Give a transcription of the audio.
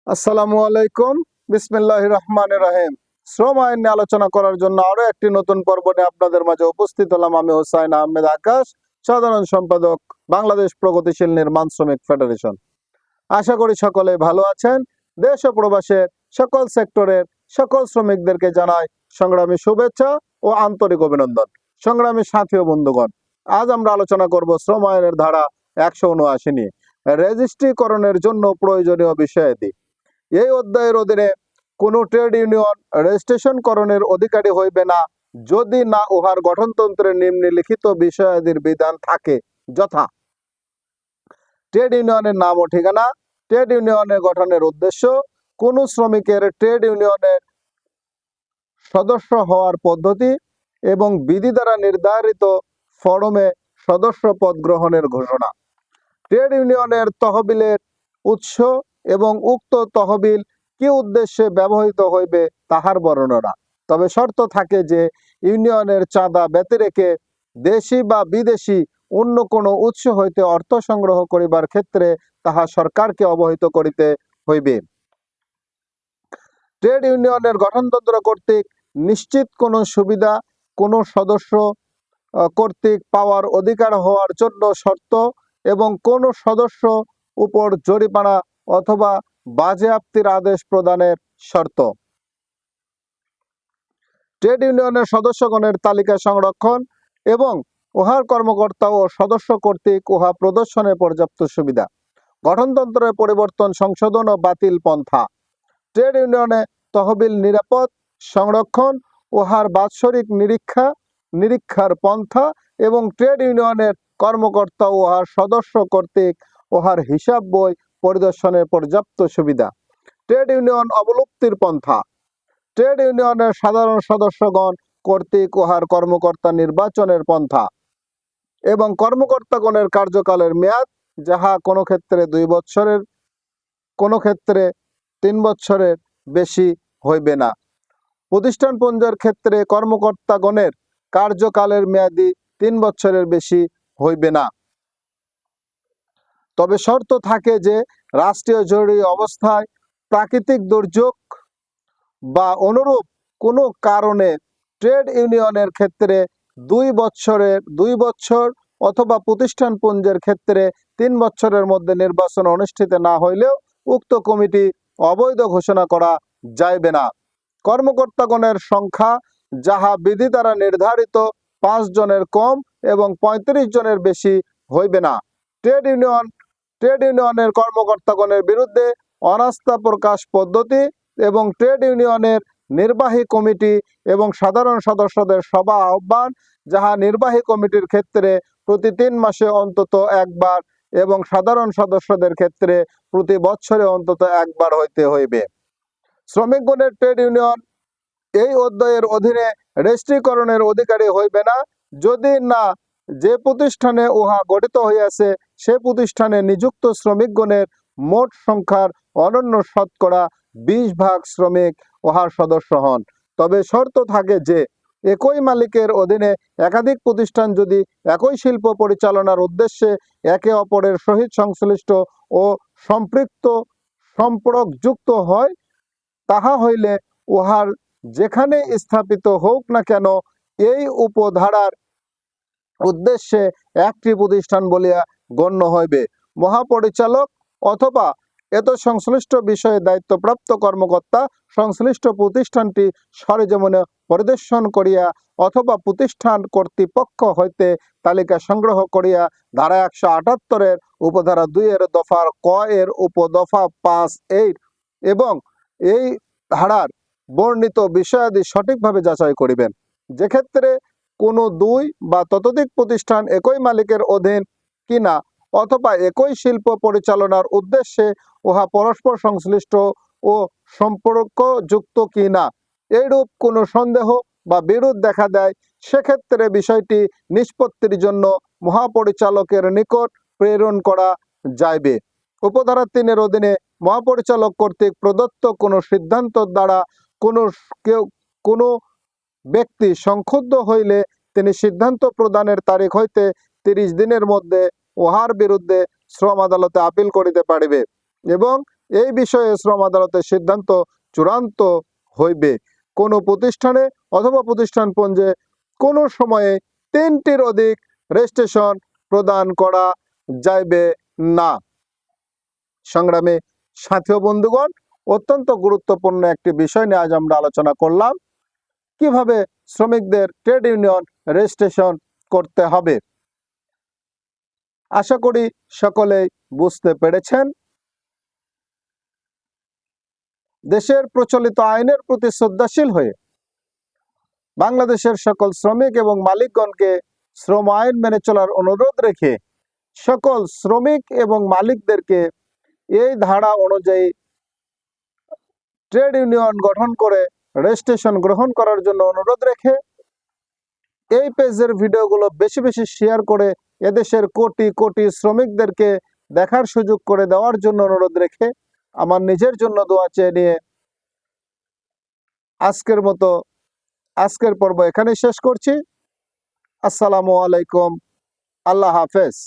আসসালামু আলাইকুম। বিসমিল্লাহির রহমানির রহিম। শ্রম আইন নিয়ে আলোচনা করার জন্য আরো একটি নতুন পর্ব নিয়ে আপনাদের মাঝে উপস্থিত হলাম। আমি হোসাইন আহমেদ আকাশ, সাধারণ সম্পাদক, বাংলাদেশ প্রগতিশীল নির্মাণ শ্রমিক ফেডারেশন। আশা করি সকলে ভালো আছেন। দেশ ও প্রবাসের সকল সেক্টরের সকল শ্রমিকদেরকে জানাই সংগ্রামী শুভেচ্ছা ও আন্তরিক অভিনন্দন। সংগ্রামী সাথী ও বন্ধুগণ, আজ আমরা আলোচনা করব শ্রম আইনের ধারা 179 নিয়ে রেজিস্ট্রিকরণের জন্য প্রয়োজনীয় বিষয়াদি। এই অধ্যায়ের অধীনে কোনো ট্রেড ইউনিয়ন রেজিস্ট্রেশনকরণের অধিকারী হইবে না যদি না উহার গঠনতন্ত্রে নিম্নলিখিত বিষয়াদির বিধান থাকে, যথা ট্রেড ইউনিয়নের নাম ও ঠিকানা, ট্রেড ইউনিয়নের গঠনের উদ্দেশ্য, কোন শ্রমিকের ট্রেড ইউনিয়নের সদস্য হওয়ার পদ্ধতি এবং বিধি দ্বারা নির্ধারিত ফরমে সদস্য পদ গ্রহণের ঘোষণা, ট্রেড ইউনিয়নের তহবিলের উৎস এবং উক্ত তহবিল কি উদ্দেশ্যে ব্যবহৃত হইবে তাহার বর্ণনা। তবে শর্ত থাকে যে ইউনিয়নের চাঁদা ব্যতিরেকে দেশি বা বিদেশি অন্য কোনো উৎস হইতে অর্থ সংগ্রহ করিবার ক্ষেত্রে তাহা সরকারকে অবহিত করিতে হইবে। ট্রেড ইউনিয়নের গঠনতন্ত্র কর্তৃক নিশ্চিত কোনো সুবিধা কোনো সদস্য কর্তৃক পাওয়ার অধিকার হওয়ার জন্য শর্ত এবং কোন সদস্য উপর জরিমানা অথবা বাজেয়াপ্তির আদেশ প্রদানের শর্ত। ট্রেড ইউনিয়নের সদস্যগণের তালিকা সংরক্ষণ এবং উহার কর্মকর্তা ও সদস্য কর্তৃক উহা প্রদর্শনের পর্যাপ্ত সুবিধা। গঠনতন্ত্রের পরিবর্তন, সংশোধন ও বাতিল পন্থা। ট্রেড ইউনিয়নে তহবিল নিরাপদ সংরক্ষণ, উহার বাৎসরিক নিরীক্ষার পন্থা এবং ট্রেড ইউনিয়নের কর্মকর্তা ও উহার সদস্য কর্তৃক উহার হিসাব বই পরিদর্শনের পর্যাপ্ত সুবিধা। ট্রেড ইউনিয়ন অবলুপ্তির পন্থা। ট্রেড ইউনিয়নের সাধারণ সদস্যগণ কর্তৃক উহার কর্মকর্তা নির্বাচনের পন্থা এবং কর্মকর্তাগণের কার্যকালের মেয়াদ, যাহা কোনো ক্ষেত্রে 2 বছরের, কোনো ক্ষেত্রে 3 বছরের বেশি হইবে না। প্রতিষ্ঠানপুঞ্জের ক্ষেত্রে কর্মকর্তাগণের কার্যকালের মেয়াদি 3 বছরের বেশি হইবে না। তবে শর্ত থাকে যে রাষ্ট্রীয় জরুরি অবস্থায়, প্রাকৃতিক দুর্যোগ বা অনুরূপ কোনো কারণে ট্রেড ইউনিয়নের ক্ষেত্রে 2 বছর অথবা প্রতিষ্ঠানপুঞ্জের ক্ষেত্রে 3 বছরের মধ্যে নির্বাচন অনুষ্ঠিত না হইলেও উক্ত কমিটি অবৈধ ঘোষণা করা যাইবে না। কর্মকর্তাগণের সংখ্যা, যাহা বিধি দ্বারা নির্ধারিত 5 জনের কম এবং 35 জনের বেশি হইবে না। ট্রেড ইউনিয়নের কর্মকর্তাগণের বিরুদ্ধে অনাস্থা প্রকাশ পদ্ধতি এবং ট্রেড ইউনিয়নের নির্বাহী কমিটি এবং সাধারণ সদস্যদের সভা আহ্বান, যাহা নির্বাহী কমিটির ক্ষেত্রে প্রতি 3 মাসে অন্তত একবার এবং সাধারণ সদস্যদের ক্ষেত্রে প্রতি বছরে অন্তত একবার হইতে হইবে। শ্রমিকগণের ট্রেড ইউনিয়ন এই অধ্যায়ের অধীনে রেজিস্ট্রিকরণের অধিকারী হইবে না যদি না যে প্রতিষ্ঠানে উহা গঠিত হইয়াছে সে প্রতিষ্ঠানে নিযুক্ত শ্রমিকগণের মোট সংখ্যার অনন্য শতকরা 20% শ্রমিক উহার সদস্য হন। তবে শর্ত থাকে যে একই মালিকের অধীনে একাধিক প্রতিষ্ঠান যদি একই শিল্প পরিচালনার উদ্দেশ্যে একে অপরের সহিত সংশ্লিষ্ট ও সম্পর্কযুক্ত হয়, তাহা হইলে উহার যেখানে স্থাপিত হোক না কেন এই উপধারার উদ্দেশ্যে একটি প্রতিষ্ঠান বলিয়া গণ্য হইবে। মহাপরিচালক অথবা এত সংশ্লিষ্ট বিষয়ে দায়িত্বপ্রাপ্ত কর্মকর্তা সংশ্লিষ্ট প্রতিষ্ঠানটি সরেজমিনে পরিদর্শন করিয়া অথবা প্রতিষ্ঠান কর্তৃপক্ষ হইতে তালিকা সংগ্রহ করিয়া ধারা 178 উপধারা 2 এর দফা ক এর উপদফা 5 এবং এই ধারার বর্ণিত বিষয়াদি সঠিকভাবে যাচাই করিবেন। যেক্ষেত্রে কোনো 2 বা ততোধিক প্রতিষ্ঠান একই মালিকের অধীন কিনা অথবা একই শিল্প পরিচালনার উদ্দেশ্যে উহা পরস্পর সংশ্লিষ্ট ও সম্পর্কযুক্ত কিনা এইরূপ কোনো সন্দেহ বা বিরোধ দেখা দেয়, সেক্ষেত্রে বিষয়টি নিষ্পত্তির জন্য মহাপরিচালকের নিকট প্রেরণ করা যাইবে। উপধারা 3 এর অধীনে মহাপরিচালক কর্তৃক প্রদত্ত কোনো সিদ্ধান্ত দ্বারা কোনো ব্যক্তি সংক্ষুব্ধ হইলে তিনি সিদ্ধান্ত প্রদানের তারিখ হইতে 30 দিনের মধ্যে উহার বিরুদ্ধে শ্রম আদালতে আপিল করিতে পারিবে এবং এই বিষয়ে শ্রম আদালতের সিদ্ধান্ত চূড়ান্ত হইবে। কোনো প্রতিষ্ঠানে অথবা প্রতিষ্ঠানপুঞ্জে কোনো সময়ে 3টির অধিক রেজিস্ট্রেশন প্রদান করা যাইবে না। সংগ্রামী সাথী ও বন্ধুগণ, অত্যন্ত গুরুত্বপূর্ণ একটি বিষয় নিয়ে আজ আমরা আলোচনা করলাম, কিভাবে শ্রমিকদের ট্রেড ইউনিয়ন রেজিস্ট্রেশন করতে হবে। আশা করি সকলেই বুঝতে পেরেছেন। দেশের প্রচলিত আইনের প্রতি শ্রদ্ধাশীল হয়ে বাংলাদেশের সকল শ্রমিক এবং মালিকগণকে শ্রম আইন মেনে চলার অনুরোধ রেখে সকল শ্রমিক এবং মালিকদেরকে এই ধারা অনুযায়ী ট্রেড ইউনিয়ন গঠন করে রেজিস্ট্রেশন গ্রহণ করার জন্য অনুরোধ রেখে এই পেজের ভিডিওগুলো বেশি বেশি শেয়ার করে এদেশের কোটি কোটি শ্রমিকদেরকে দেখার সুযোগ করে দেওয়ার জন্য অনুরোধ রেখে আমার নিজের জন্য দোয়া চেয়ে নিয়ে আজকের পর্ব এখানেই শেষ করছি। আসসালামু আলাইকুম, আল্লাহ হাফেজ।